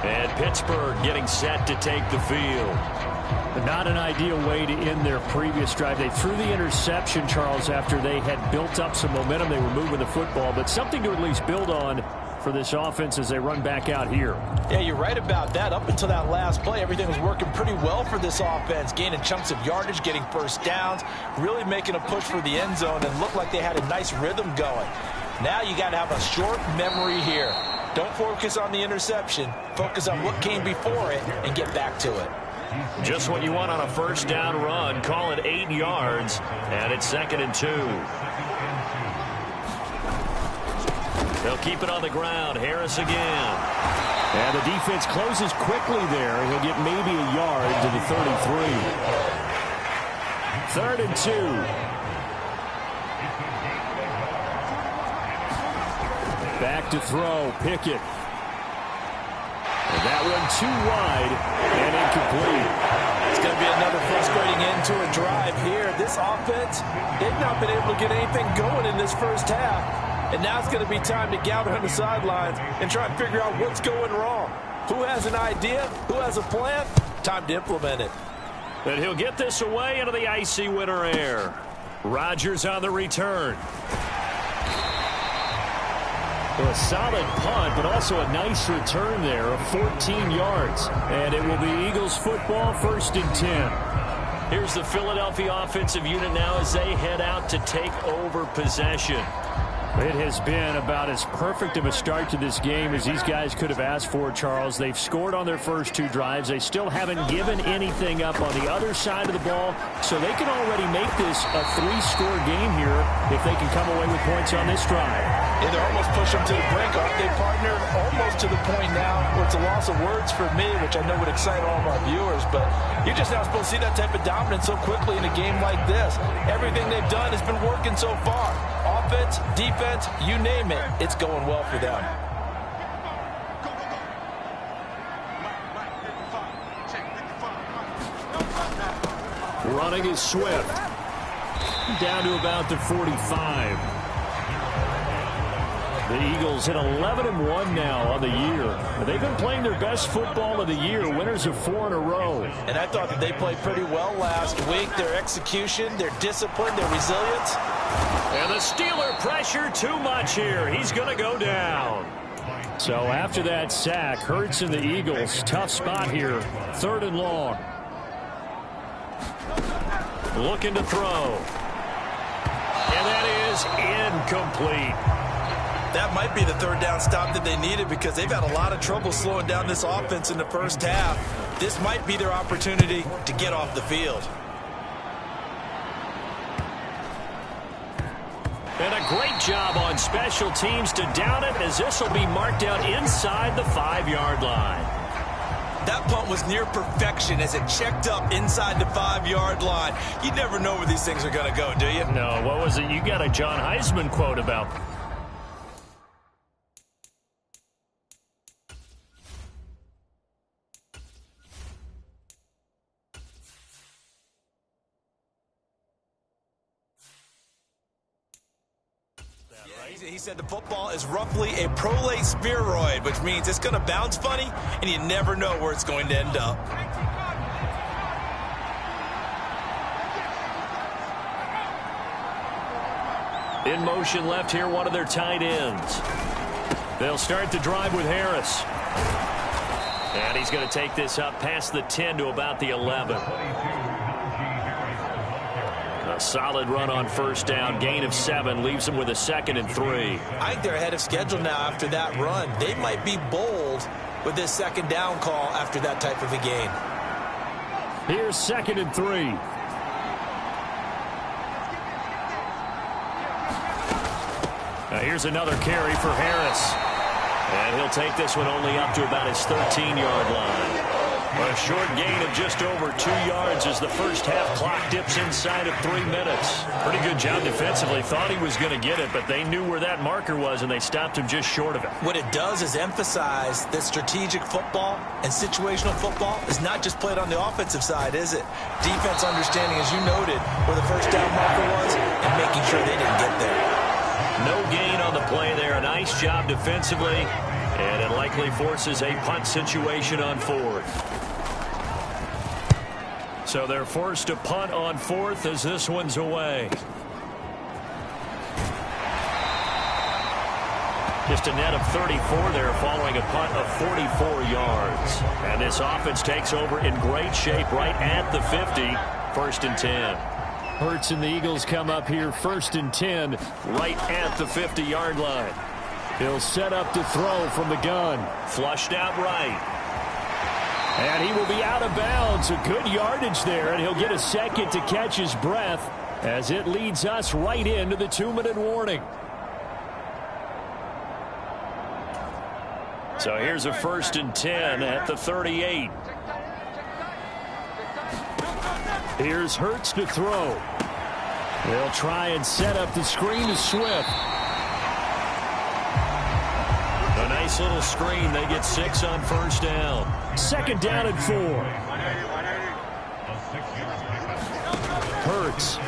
And Pittsburgh getting set to take the field. Not an ideal way to end their previous drive. They threw the interception, Charles, after they had built up some momentum. They were moving the football, but something to at least build on for this offense as they run back out here. Yeah, you're right about that. Up until that last play, everything was working pretty well for this offense, gaining chunks of yardage, getting first downs, really making a push for the end zone, and looked like they had a nice rhythm going. Now you got to have a short memory here. Don't focus on the interception. Focus on what came before it and get back to it. Just what you want on a first down run. Call it 8 yards, and it's 2nd and 2. They'll keep it on the ground. Harris again. And the defense closes quickly there. He'll get maybe a yard to the 33. 3rd and 2. Back to throw. Pickett. And that one too wide and incomplete. It's going to be another frustrating end to a drive here. This offense, they've not been able to get anything going in this first half. And now it's going to be time to gather on the sidelines and try and figure out what's going wrong. Who has an idea? Who has a plan? Time to implement it. And he'll get this away into the icy winter air. Rodgers on the return. Well, a solid punt, but also a nice return there of 14 yards. And it will be Eagles football, 1st and 10. Here's the Philadelphia offensive unit now as they head out to take over possession. It has been about as perfect of a start to this game as these guys could have asked for, Charles. They've scored on their first 2 drives. They still haven't given anything up on the other side of the ball, so they can already make this a 3-score game here if they can come away with points on this drive. Yeah, they're almost pushing them to the brink, aren't they, partner? Almost to the point now where it's a loss of words for me, which I know would excite all of our viewers, but you're just not supposed to see that type of dominance so quickly in a game like this. Everything they've done has been working so far. Offense, defense, you name it, it's going well for them. Running is Swift. Down to about the 45. The Eagles hit 11-1 now on the year. They've been playing their best football of the year, winners of 4 in a row. And I thought that they played pretty well last week. Their execution, their discipline, their resilience. And the Steeler pressure too much here. He's going to go down. So after that sack, Hurts and the Eagles, tough spot here, 3rd and long. Looking to throw. And that is incomplete. That might be the 3rd down stop that they needed because they've had a lot of trouble slowing down this offense in the first half. This might be their opportunity to get off the field. And a great job on special teams to down it as this will be marked out inside the 5-yard line. That punt was near perfection as it checked up inside the 5-yard line. You never know where these things are going to go, do you? No, what was it? You got a John Heisman quote about He said the football is roughly a prolate spheroid, which means it's going to bounce funny, and you never know where it's going to end up. in motion left here, one of their tight ends. They'll start the drive with Harris. And he's going to take this up past the 10 to about the 11. A solid run on first down. Gain of 7 leaves them with a 2nd and 3. I think they're ahead of schedule now after that run. They might be bold with this 2nd down call after that type of a gain. Here's 2nd and 3. Now here's another carry for Harris. And he'll take this one only up to about his 13-yard line. A short gain of just over 2 yards as the first half clock dips inside of 3 minutes. Pretty good job defensively. Thought he was going to get it, but they knew where that marker was, and they stopped him just short of it. What it does is emphasize that strategic football and situational football is not just played on the offensive side, is it? Defense understanding, as you noted, where the first down marker was and making sure they didn't get there. No gain on the play there. A nice job defensively. And it likely forces a punt situation on 4th. So they're forced to punt on 4th as this one's away. Just a net of 34 there following a punt of 44 yards. And this offense takes over in great shape right at the 50. 1st and 10. Hurts and the Eagles come up here 1st and 10 right at the 50-yard line. He'll set up to throw from the gun. Flushed out right. And he will be out of bounds. A good yardage there, and he'll get a second to catch his breath as it leads us right into the 2-minute warning. So here's a 1st and 10 at the 38. Here's Hurts to throw. They'll try and set up the screen to Swift. A nice little screen. They get 6 on 1st down. 2nd down and 4. Hurts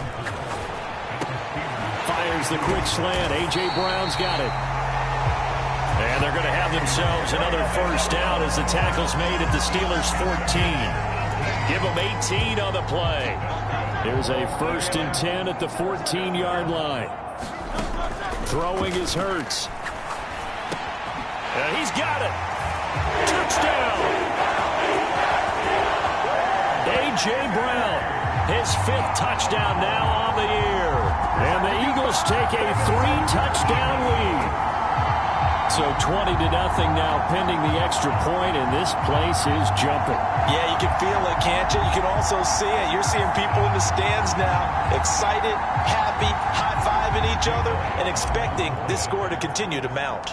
fires the quick slant. A.J. Brown's got it. And they're going to have themselves another 1st down as the tackle's made at the Steelers' 14. Give them 18 on the play. Here's a 1st and 10 at the 14-yard line. Throwing is Hurts. And he's got it. Touchdown. A.J. Brown, his 5th touchdown now on the year. And the Eagles take a 3-touchdown lead. So 20-0 now pending the extra point, and this place is jumping. Yeah, you can feel it, can't you? You can also see it. You're seeing people in the stands now, excited, happy, high-fiving each other, and expecting this score to continue to mount.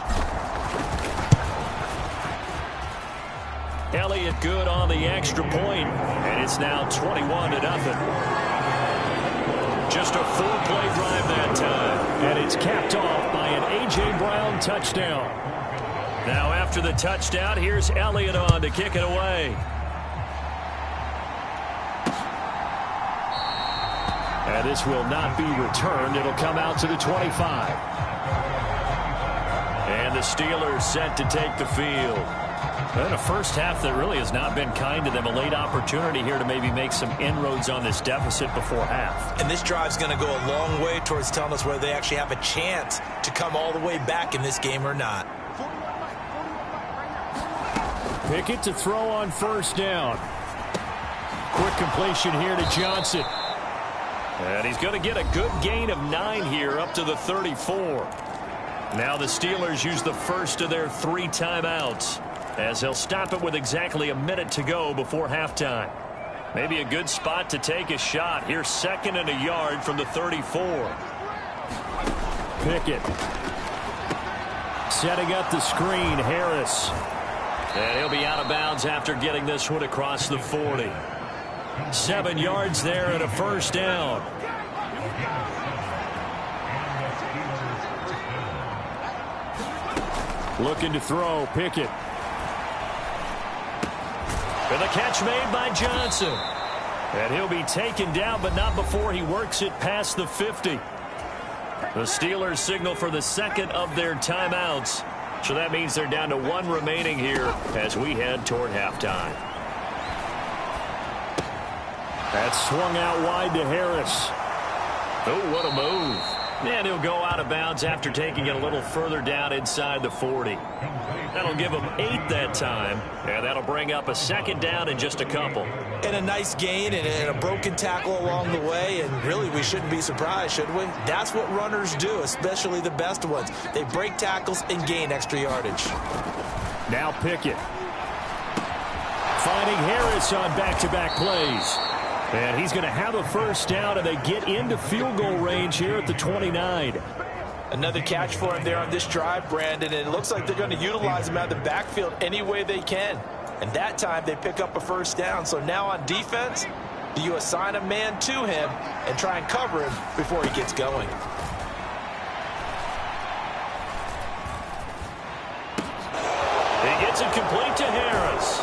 Elliott good on the extra point, and it's now 21-0. Just a 4-play drive that time. And it's capped off by an A.J. Brown touchdown. Now after the touchdown, here's Elliott on to kick it away. And this will not be returned. It'll come out to the 25. And the Steelers set to take the field. And a first half that really has not been kind to them. A late opportunity here to maybe make some inroads on this deficit before half. And this drive's going to go a long way towards telling us whether they actually have a chance to come all the way back in this game or not. Pickett to throw on 1st down. Quick completion here to Johnson. And he's going to get a good gain of 9 here up to the 34. Now the Steelers use the first of their 3 timeouts, as they'll stop it with exactly a minute to go before halftime. Maybe a good spot to take a shot. Here's 2nd and a yard from the 34. Pickett setting up the screen. Harris. And he'll be out of bounds after getting this one across the 40. 7 yards there and a 1st down. Looking to throw. Pickett. And the catch made by Johnson. And he'll be taken down, but not before he works it past the 50. The Steelers signal for the 2nd of their timeouts. So that means they're down to 1 remaining here as we head toward halftime. That's swung out wide to Harris. Oh, what a move. And he'll go out of bounds after taking it a little further down inside the 40. That'll give him 8 that time, and that'll bring up a 2nd down in just a couple. And a nice gain and a broken tackle along the way, and really we shouldn't be surprised, should we? That's what runners do, especially the best ones. They break tackles and gain extra yardage. Now Pickett. Finding Harris on back-to-back plays. And he's going to have a 1st down, and they get into field goal range here at the 29. Another catch for him there on this drive, Brandon, and it looks like they're going to utilize him out of the backfield any way they can. And that time they pick up a 1st down. So now on defense, do you assign a man to him and try and cover him before he gets going? He gets it complete to Harris.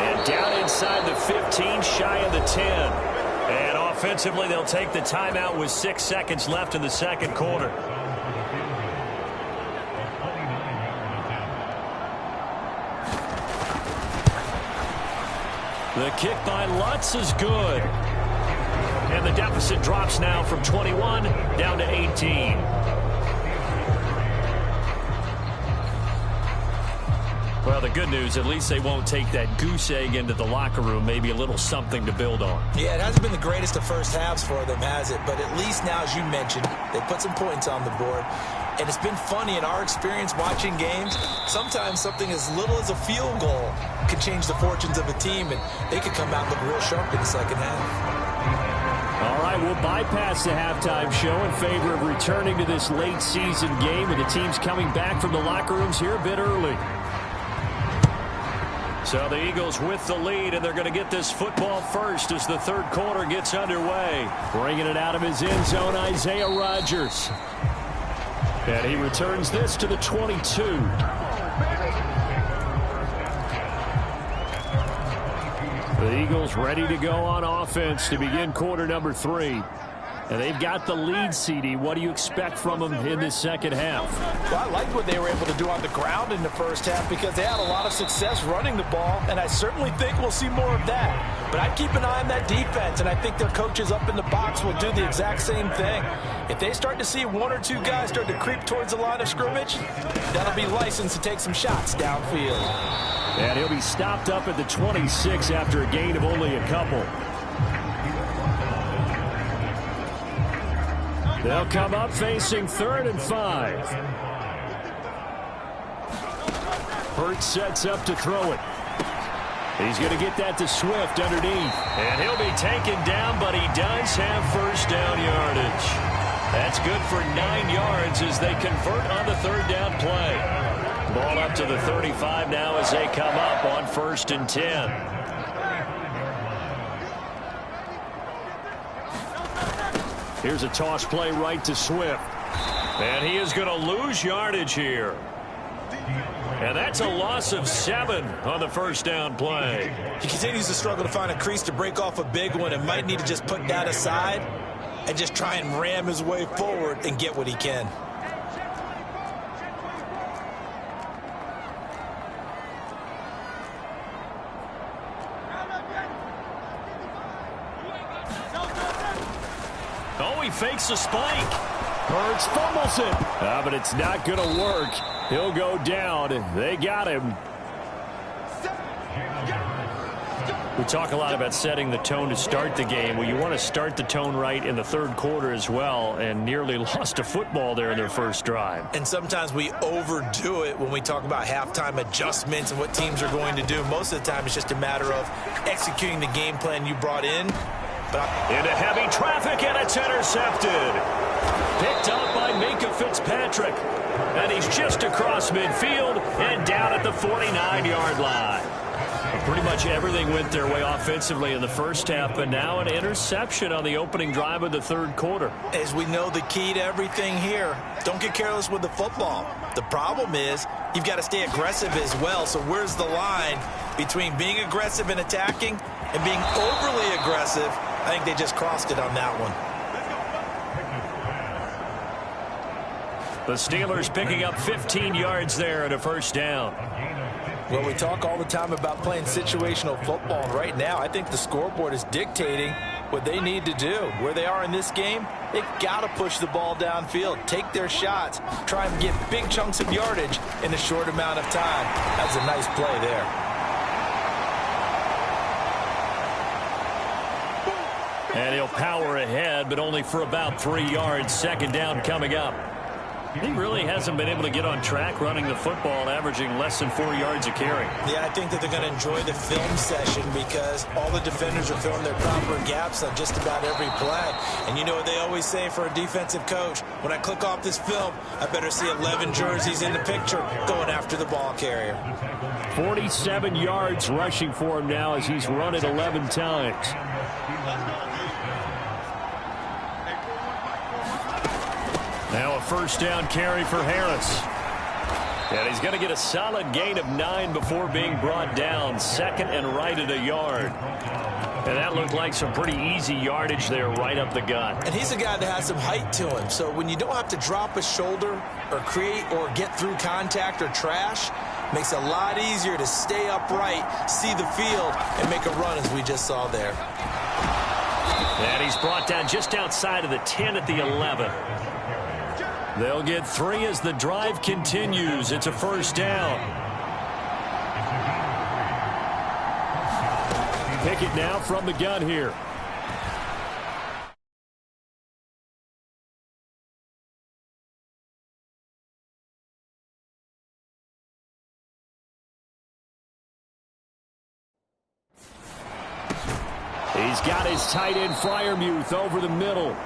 And down inside the 15, shy of the 10. And offensively, they'll take the timeout with 6 seconds left in the 2nd quarter. The kick by Lutz is good. And the deficit drops now from 21 down to 18. Well, the good news, at least they won't take that goose egg into the locker room. Maybe a little something to build on. Yeah, it hasn't been the greatest of first halves for them, has it? But at least now, as you mentioned, they put some points on the board. And it's been funny in our experience watching games. Sometimes something as little as a field goal can change the fortunes of a team, and they could come out and look real sharp in the second half. All right, we'll bypass the halftime show in favor of returning to this late season game with the teams coming back from the locker rooms here a bit early. So the Eagles with the lead, and they're going to get this football first as the third quarter gets underway. Bringing it out of his end zone, Isaiah Rodgers. And he returns this to the 22. The Eagles ready to go on offense to begin quarter number 3. And they've got the lead, CD. What do you expect from them in this second half? Well, I liked what they were able to do on the ground in the first half because they had a lot of success running the ball, and I certainly think we'll see more of that. But I'd keep an eye on that defense, and I think their coaches up in the box will do the exact same thing. If they start to see one or two guys start to creep towards the line of scrimmage, that'll be licensed to take some shots downfield. And he'll be stopped up at the 26 after a gain of only a couple. They'll come up facing 3rd and 5. Hurts sets up to throw it. He's going to get that to Swift underneath. And he'll be taken down, but he does have first down yardage. That's good for 9 yards as they convert on the third down play. Ball up to the 35 now as they come up on 1st and 10. Here's a toss play right to Swift. And he is going to lose yardage here. And that's a loss of 7 on the first down play. He continues to struggle to find a crease to break off a big one and might need to just put that aside and just try and ram his way forward and get what he can. Oh, he fakes a spike. Hurts fumbles it. But it's not going to work. He'll go down. They got him. We talk a lot about setting the tone to start the game. Well, you want to start the tone right in the third quarter as well, and nearly lost a football there in their first drive. And sometimes we overdo it when we talk about halftime adjustments and what teams are going to do. Most of the time, it's just a matter of executing the game plan you brought in. Into heavy traffic, and it's intercepted. Picked up by Minka Fitzpatrick. And he's just across midfield and down at the 49-yard line. Pretty much everything went their way offensively in the first half, but now an interception on the opening drive of the third quarter. As we know, the key to everything here, don't get careless with the football. The problem is you've got to stay aggressive as well. So where's the line between being aggressive and attacking and being overly aggressive? I think they just crossed it on that one. The Steelers picking up 15 yards there at a first down. Well, we talk all the time about playing situational football, and right now I think the scoreboard is dictating what they need to do. Where they are in this game, they've got to push the ball downfield, take their shots, try and get big chunks of yardage in a short amount of time. That's a nice play there. And he'll power ahead, but only for about 3 yards. Second down coming up. He really hasn't been able to get on track running the football, averaging less than 4 yards a carry. Yeah, I think that they're going to enjoy the film session because all the defenders are filling their proper gaps on just about every play. And you know what they always say for a defensive coach? When I click off this film, I better see 11 jerseys in the picture going after the ball carrier. 47 yards rushing for him now as he's run it 11 times. Now a first down carry for Harris. And he's going to get a solid gain of 9 before being brought down. Second and right at a yard. And that looked like some pretty easy yardage there right up the gut. And he's a guy that has some height to him. So when you don't have to drop a shoulder or create or get through contact or trash, Makes it a lot easier to stay upright, see the field, and make a run as we just saw there. And he's brought down just outside of the 10 at the 11. They'll get 3 as the drive continues. It's a first down. Pickett now from the gun here. He's got his tight end Freiermuth over the middle.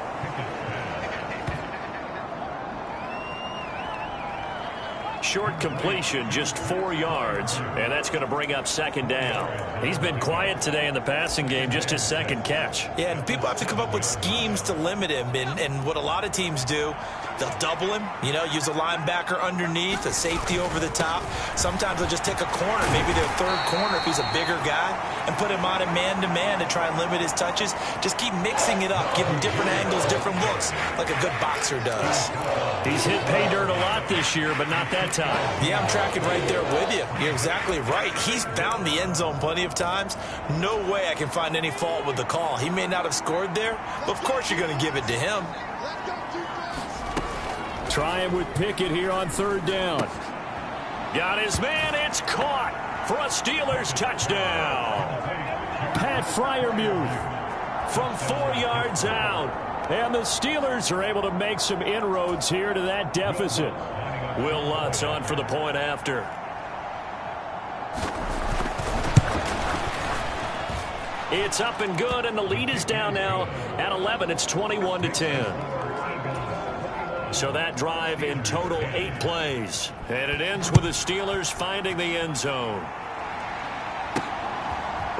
Short completion, just 4 yards, and that's going to bring up second down. He's been quiet today in the passing game, just his second catch. Yeah, and people have to come up with schemes to limit him, and what a lot of teams do, they'll double him, use a linebacker underneath, a safety over the top. Sometimes they'll just take a corner, maybe their third corner if he's a bigger guy, and put him on a man-to-man to try and limit his touches. Just keep mixing it up, give him different angles, different looks, like a good boxer does. He's hit pay dirt a lot this year, but not that time. Yeah, I'm tracking right there with you. You're exactly right. He's found the end zone plenty of times. No way I can find any fault with the call. He may not have scored there, but of course you're going to give it to him. Trying with Pickett here on third down. Got his man. It's caught for a Steelers touchdown. Pat Freiermuth from 4 yards out. And the Steelers are able to make some inroads here to that deficit. Will Lutz on for the point after. It's up and good, and the lead is down now at 11. It's 21-10. So that drive in total 8 plays. And it ends with the Steelers finding the end zone.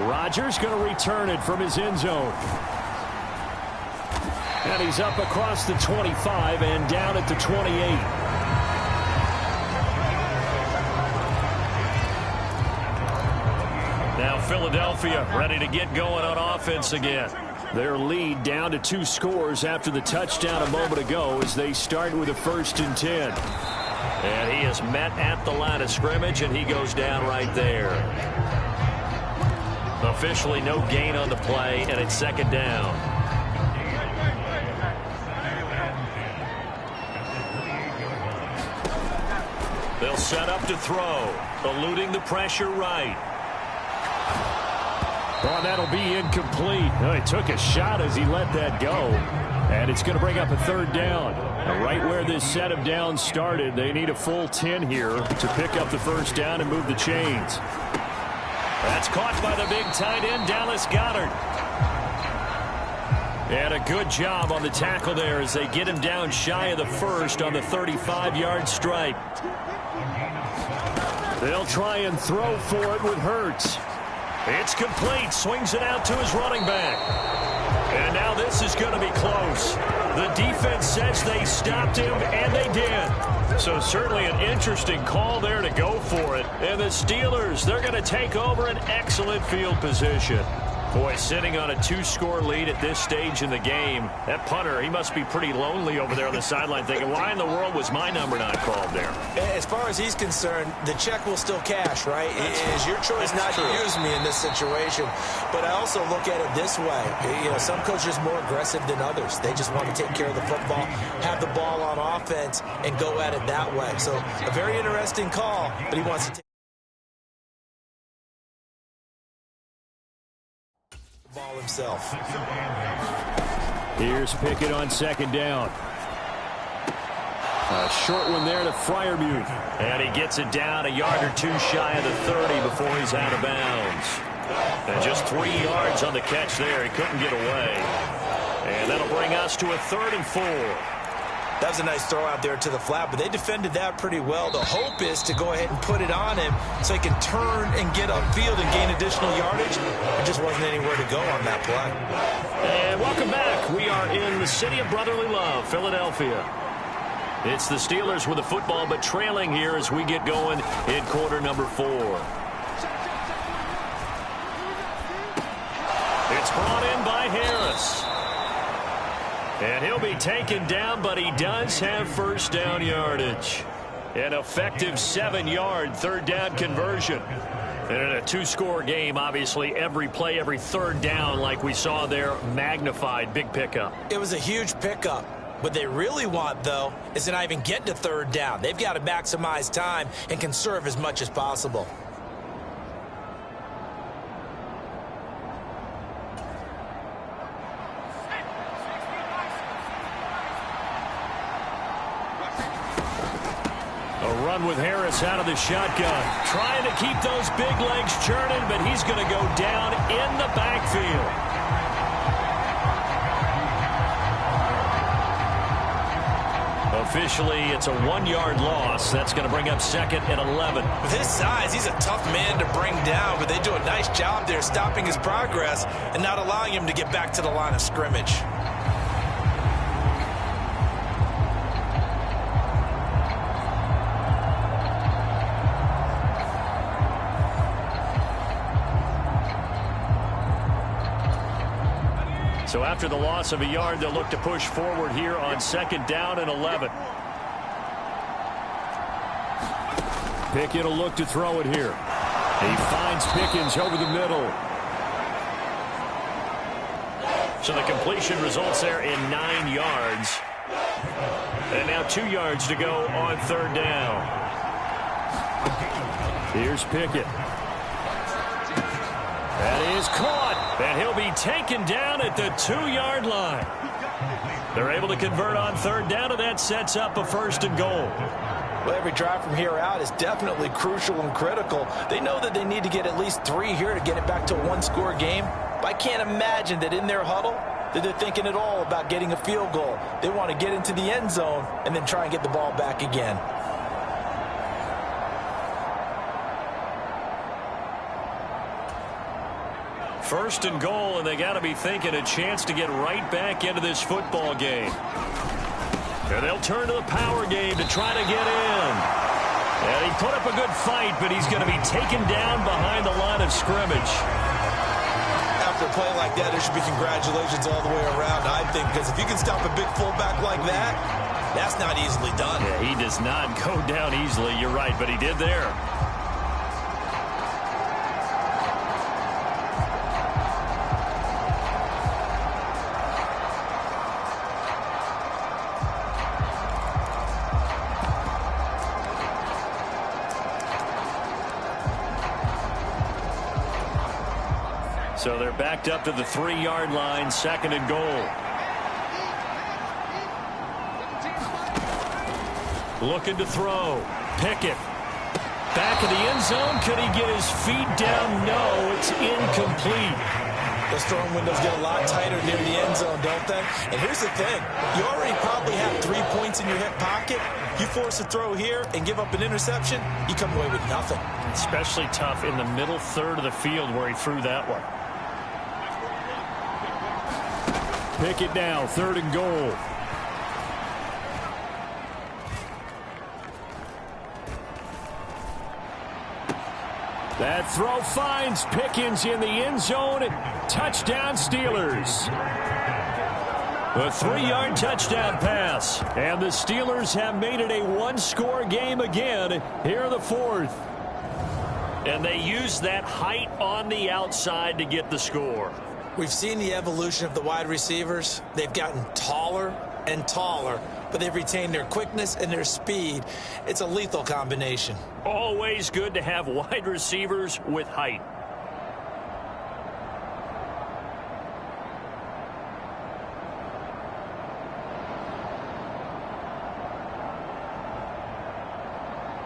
Rodgers going to return it from his end zone. And he's up across the 25 and down at the 28. Now Philadelphia ready to get going on offense again. Their lead down to 2 scores after the touchdown a moment ago as they start with a 1st and 10. And he is met at the line of scrimmage, and he goes down right there. Officially no gain on the play, and it's second down. They'll set up to throw, eluding the pressure right. Oh, that'll be incomplete. Oh, he took a shot as he let that go. And it's going to bring up a third down. And right where this set of downs started, they need a full 10 here to pick up the first down and move the chains. That's caught by the big tight end, Dallas Goedert. And a good job on the tackle there as they get him down shy of the first on the 35-yard strike. They'll try and throw for it with Hurts. It's complete. Swings it out to his running back. And now this is going to be close. The defense says they stopped him, and they did. So certainly an interesting call there to go for it. And the Steelers, they're going to take over an excellent field position. Boy, sitting on a 2-score lead at this stage in the game, that punter, he must be pretty lonely over there on the sideline thinking, why in the world was my number not called there? As far as he's concerned, the check will still cash, right? It is your choice not to use me in this situation. But I also look at it this way. Some coaches are more aggressive than others. They just want to take care of the football, have the ball on offense, and go at it that way. So a very interesting call, but he wants to take ball himself. Here's Pickett on second down. A short one there to Freiermuth. And he gets it down a yard or 2 shy of the 30 before he's out of bounds. And just 3 yards on the catch there. He couldn't get away. And that'll bring us to a 3rd and 4. That was a nice throw out there to the flat, but they defended that pretty well. The hope is to go ahead and put it on him so he can turn and get upfield and gain additional yardage. There just wasn't anywhere to go on that play. And welcome back. We are in the city of brotherly love, Philadelphia. It's the Steelers with the football, but trailing here as we get going in quarter number 4. It's brought in by Harris. And he'll be taken down, but he does have first down yardage. An effective 7-yard third down conversion. And in a two-score game, obviously, every play, every third down, like we saw there, magnified. Big pickup. It was a huge pickup. What they really want, though, is to not even get to third down. They've got to maximize time and conserve as much as possible. A run with Harris out of the shotgun. Trying to keep those big legs churning, but he's going to go down in the backfield. Officially, it's a 1-yard loss. That's going to bring up 2nd and 11. With his size, he's a tough man to bring down, but they do a nice job there stopping his progress and not allowing him to get back to the line of scrimmage. So after the loss of a yard, they'll look to push forward here on 2nd down and 11. Pickett will look to throw it here. He finds Pickens over the middle. So the completion results there in 9 yards. And now 2 yards to go on 3rd down. Here's Pickett. That is caught, and he'll be taken down at the 2-yard line. They're able to convert on 3rd down, and that sets up a 1st and goal. Well, every drive from here out is definitely crucial and critical. They know that they need to get at least 3 here to get it back to a 1-score game. But I can't imagine that in their huddle that they're thinking at all about getting a field goal. They want to get into the end zone and then try and get the ball back again. First and goal, and they got to be thinking a chance to get right back into this football game. And they'll turn to the power game to try to get in. And he put up a good fight, but he's going to be taken down behind the line of scrimmage. After a play like that, there should be congratulations all the way around, I think, because if you can stop a big fullback like that, that's not easily done. Yeah, he does not go down easily, you're right, but he did there. So they're backed up to the 3-yard line, 2nd and goal. Looking to throw. Pickett. Back of the end zone. Could he get his feet down? No, it's incomplete. Those throwing windows get a lot tighter near the end zone, don't they? And here's the thing. You already probably have 3 points in your hip pocket. You force a throw here and give up an interception, you come away with nothing. Especially tough in the middle third of the field where he threw that one. Pickett now, 3rd and goal. That throw finds Pickens in the end zone. Touchdown, Steelers. A 3-yard touchdown pass. And the Steelers have made it a 1-score game again here in the 4th. And they use that height on the outside to get the score. We've seen the evolution of the wide receivers. They've gotten taller and taller, but they've retained their quickness and their speed. It's a lethal combination. Always good to have wide receivers with height.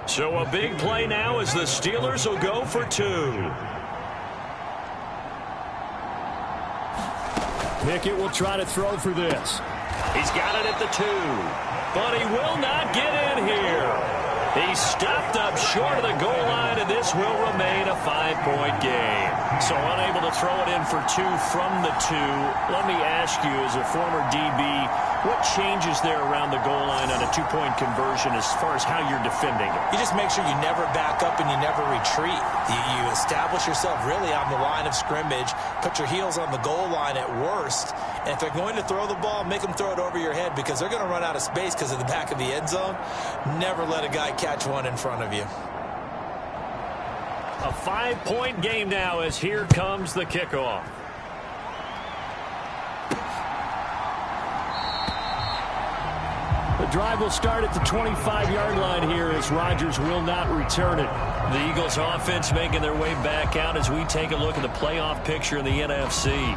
So a big play now as the Steelers will go for 2. Pickett will try to throw for this. He's got it at the 2. But he will not get in here. He's stopped up short of the goal line, and this will remain a 5-point game. So unable to throw it in for 2 from the 2. Let me ask you, as a former DB, what changes there around the goal line on a 2-point conversion as far as how you're defending it? You just make sure you never back up and you never retreat. You establish yourself really on the line of scrimmage, put your heels on the goal line at worst, and if they're going to throw the ball, make them throw it over your head because they're going to run out of space because of the back of the end zone. Never let a guy catch one in front of you. A 5-point game now as here comes the kickoff. The drive will start at the 25-yard line here as Rodgers will not return it. The Eagles offense making their way back out as we take a look at the playoff picture in the NFC.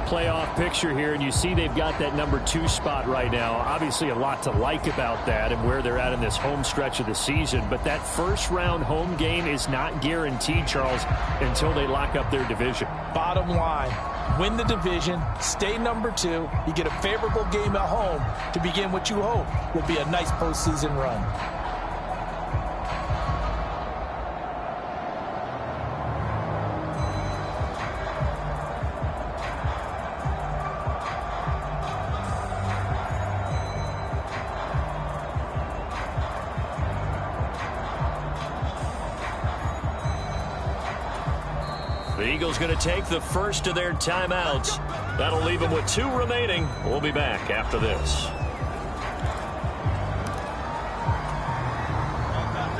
Playoff picture here, and you see they've got that number 2 spot right now. Obviously a lot to like about that and where they're at in this home stretch of the season, but that first-round home game is not guaranteed, Charles, until they lock up their division. Bottom line, win the division, stay number 2, you get a favorable game at home to begin what you hope will be a nice postseason run. The Eagles going to take the first of their timeouts. That'll leave them with 2 remaining. We'll be back after this.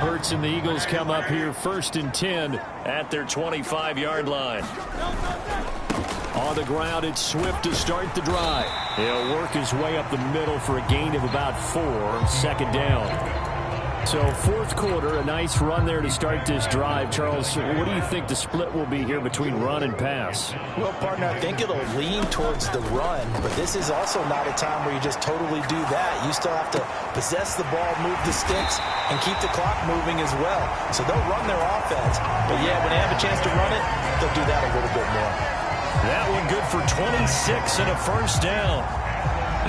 Hurts and the Eagles come up here 1st and 10 at their 25-yard line. On the ground, it's Swift to start the drive. He'll work his way up the middle for a gain of about 4, 2nd down. So 4th quarter, a nice run there to start this drive. Charles, what do you think the split will be here between run and pass? Well, partner, I think it'll lean towards the run, but this is also not a time where you just totally do that. You still have to possess the ball, move the sticks, and keep the clock moving as well. So they'll run their offense, but yeah, when they have a chance to run it, they'll do that a little bit more. That one good for 26 and a 1st down.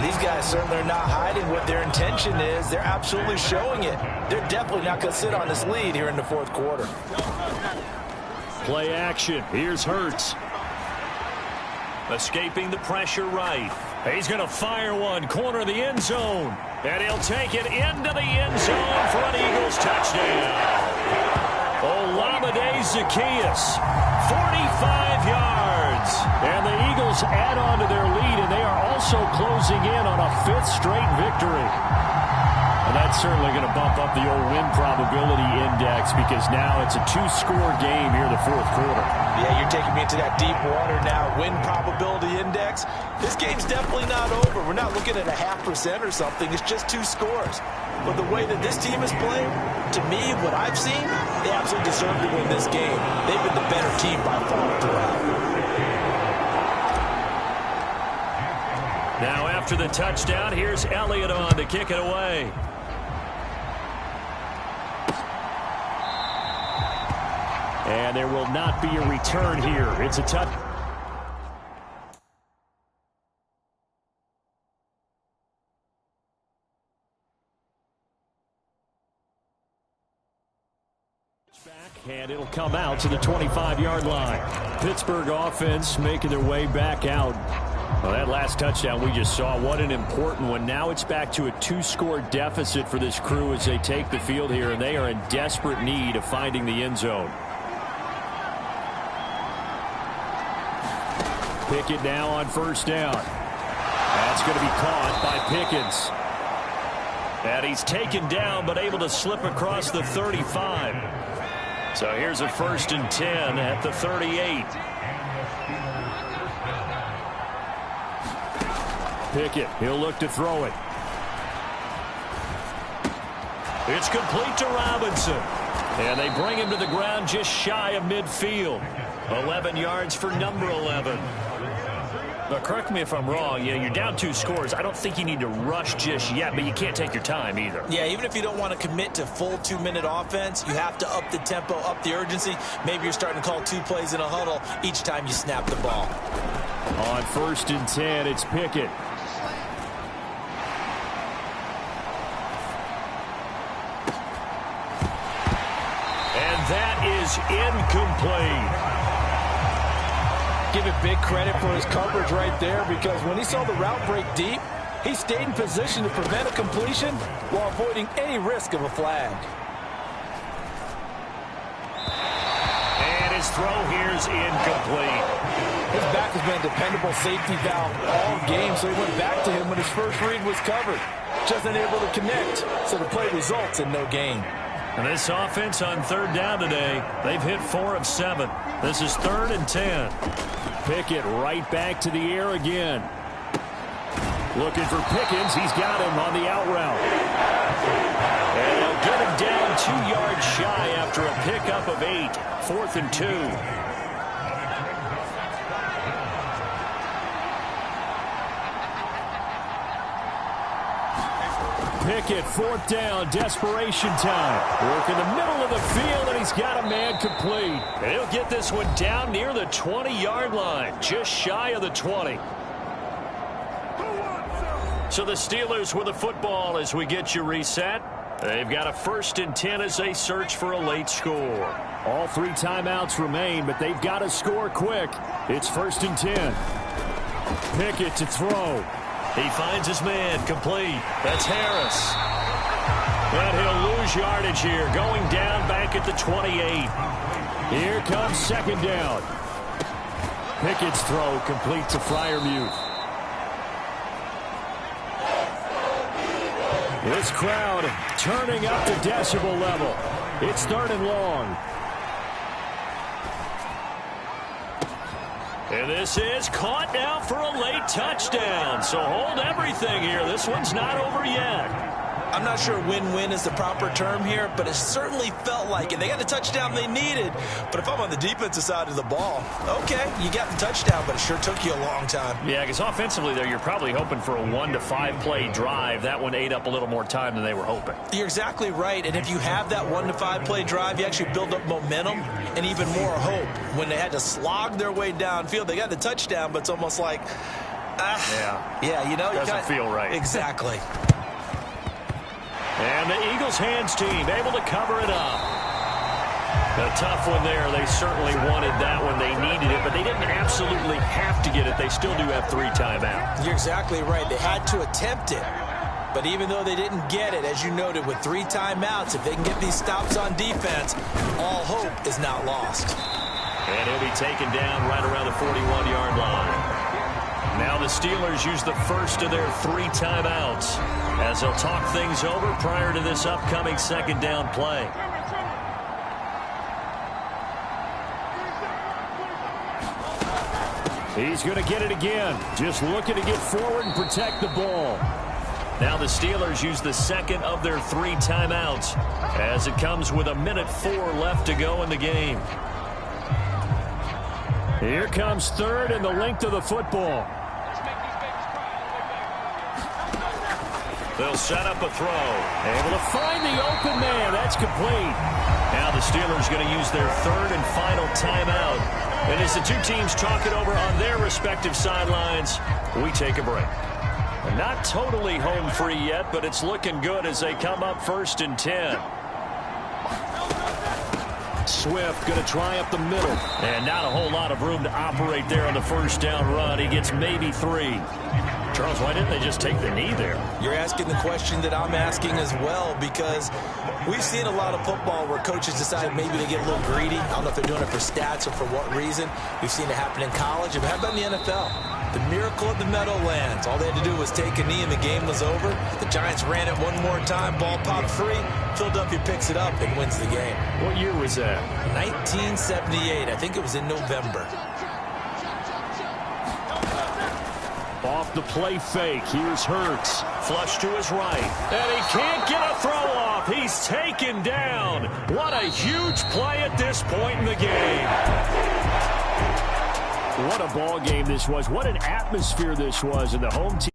These guys certainly are not hiding what their intention is. They're absolutely showing it. They're definitely not going to sit on this lead here in the 4th quarter. Play action. Here's Hurts. Escaping the pressure right. He's going to fire one. Corner of the end zone. And he'll take it into the end zone for an Eagles touchdown. Olamide Zaccheaus, 45 yards. And the Eagles add on to their lead, and they are also closing in on a 5th straight victory. And that's certainly going to bump up the old win probability index because now it's a 2-score game here in the 4th quarter. Yeah, you're taking me into that deep water now. Win probability index. This game's definitely not over. We're not looking at a 0.5% or something. It's just 2 scores. But the way that this team is playing, to me, what I've seen, they absolutely deserve to win this game. They've been the better team by far throughout. Now after the touchdown, here's Elliott on to kick it away. And there will not be a return here. It's a touch. And it'll come out to the 25-yard line. Pittsburgh offense making their way back out. Well, that last touchdown we just saw, what an important one. Now it's back to a 2-score deficit for this crew as they take the field here, and they are in desperate need of finding the end zone. Pickett now on 1st down. That's going to be caught by Pickens. And he's taken down but able to slip across the 35. So here's a 1st and 10 at the 38. Pickett, he'll look to throw it. It's complete to Robinson. And they bring him to the ground just shy of midfield. 11 yards for number 11. But correct me if I'm wrong, you're down 2 scores. I don't think you need to rush just yet, but you can't take your time either. Yeah, even if you don't want to commit to full 2-minute offense, you have to up the tempo, up the urgency. Maybe you're starting to call 2 plays in a huddle each time you snap the ball. On 1st and 10, it's Pickett. And that is incomplete. give him big credit for his coverage right there, because when he saw the route break deep, he stayed in position to prevent a completion while avoiding any risk of a flag. And his throw here's incomplete. His back has been a dependable safety valve all game, so he went back to him when his first read was covered. Just unable to connect, so the play results in no gain. And this offense on third down today, they've hit 4 of 7. This is 3rd and 10. Pickett right back to the air again. Looking for Pickens. He's got him on the out route. And they'll get him down 2 yards shy after a pickup of 8. 4th and 2. Pickett, 4th down, desperation time. Work in the middle of the field, and he's got a man complete. And he'll get this one down near the 20-yard line, just shy of the 20. So the Steelers with the football as we get you reset. They've got a 1st and 10 as they search for a late score. All 3 timeouts remain, but they've got to score quick. It's 1st and 10. Pickett to throw. He finds his man, complete. That's Harris. And he'll lose yardage here, going down back at the 28. Here comes 2nd down. Pickett's throw complete to Freiermuth. This crowd turning up to decibel level. It's 3rd and long. And this is caught now for a late touchdown. So hold everything here. This one's not over yet. I'm not sure win-win is the proper term here, but it certainly felt like it. They got the touchdown they needed. But if I'm on the defensive side of the ball, okay, you got the touchdown, but it sure took you a long time. Yeah, because offensively there, you're probably hoping for a 1 to 5 play drive. That one ate up a little more time than they were hoping. You're exactly right. And if you have that 1 to 5 play drive, you actually build up momentum and even more hope. When they had to slog their way downfield, they got the touchdown, but it's almost like, yeah, you know, doesn't feel right. Exactly. And the Eagles hands team able to cover it up. A tough one there. They certainly wanted that one. They needed it, but they didn't absolutely have to get it. They still do have 3 timeouts. You're exactly right. They had to attempt it. But even though they didn't get it, as you noted, with 3 timeouts, if they can get these stops on defense, all hope is not lost. And he'll be taken down right around the 41-yard line. Now the Steelers use the first of their 3 timeouts as they'll talk things over prior to this upcoming 2nd down play. He's going to get it again. Just looking to get forward and protect the ball. Now the Steelers use the 2nd of their 3 timeouts as it comes with 1:04 left to go in the game. Here comes 3rd and the length of the football. They'll set up a throw. Able to find the open man. That's complete. Now the Steelers going to use their 3rd and final timeout. And as the 2 teams talk it over on their respective sidelines, we take a break. Not totally home free yet, but it's looking good as they come up 1st and 10. Swift going to try up the middle. And not a whole lot of room to operate there on the 1st down run. He gets maybe 3. Charles, why didn't they just take the knee there? You're asking the question that I'm asking as well, because we've seen a lot of football where coaches decide maybe to get a little greedy. I don't know if they're doing it for stats or for what reason. We've seen it happen in college. But how about in the NFL? The miracle of the Meadowlands. All they had to do was take a knee and the game was over. The Giants ran it one more time. Ball popped free. Philadelphia picks it up and wins the game. What year was that? 1978. I think it was in November. Off the play fake. Here's Hurts. Flush to his right. And he can't get a throw off. He's taken down. What a huge play at this point in the game. What a ball game this was. What an atmosphere this was in the home team.